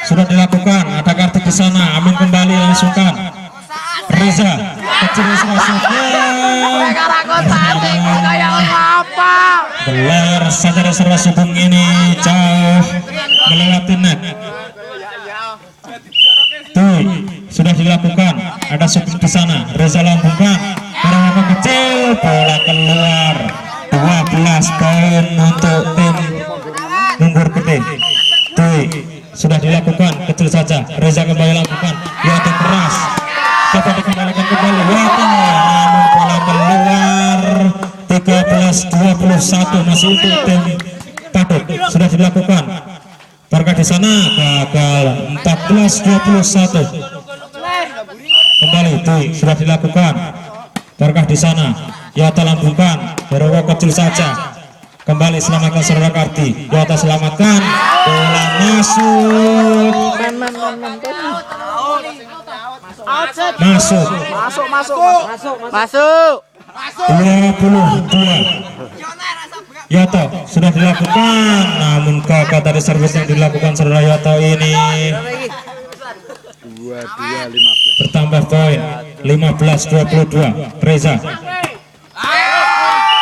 sudah dilakukan. Ada kartu ke sana. Amin kembali langsungkan. Reza kecil gelar saja reserva Subung ini jauh melewati net. Tuh sudah dilakukan. Ada Subung di sana. Reza lambungkan. Barang kecil bola keluar. 12 poin untuk tim Munggur Gede. Tuh sudah dilakukan kecil saja. Reza kembali lakukan. Lihat keras. Dapat dikembalikan kembali. Namun bola keluar. 13-21 masih untuk tim Paduk. Sudah dilakukan. Warga di sana gagal. 14-21. Kembali tuh sudah dilakukan. Warga di sana. Yata lambungkan. Herowo kecil saja. Kembali selamatkan saudara Karti. Yata selamatkan. Bola masuk. Masuk. 22. Yato sudah dilakukan, namun gagal dari servis yang dilakukan saudara Yato ini. 22-15. Bertambah poin 15-22. Reza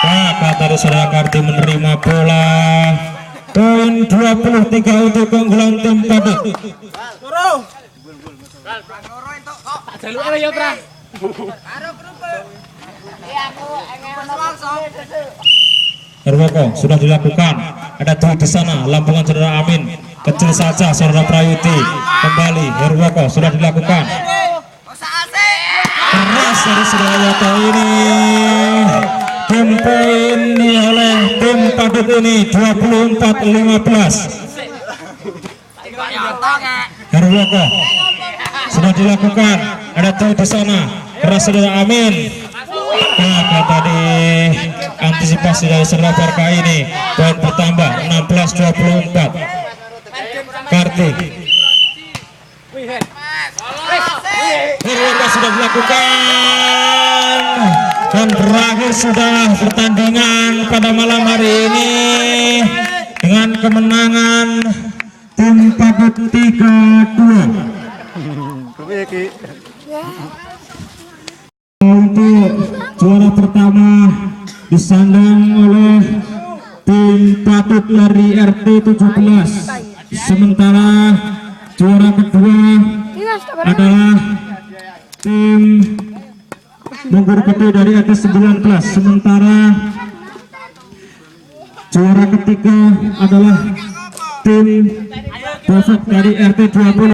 gagal dari saudara Karti menerima bola. Poin 23 untuk keunggulan tim Paduk. Herwoko sudah dilakukan. Ada tuh di sana. Lampungan saudara Amin. Kecil saja saudara Prayuti. Kembali Herwoko sudah dilakukan. Keras dari saudara Yato ini. Tim poin oleh tim Paduk ini 24-15. Herwoko sudah dilakukan. Ada tuh di sana. Keras saudara Amin. Nah, tadi antisipasi dari saudara Barka ini. Poin bertambah 16-24. Karti Herwoko sudah dilakukan. Dan berakhir sudah pertandingan pada malam hari ini dengan kemenangan tim Paduk 3-2. Untuk juara pertama disandang oleh tim Paduk lari RT 17. Sementara juara kedua adalah tim Munggur Gede dari RT 19. Sementara juara ketiga adalah tim Bofok dari RT 20.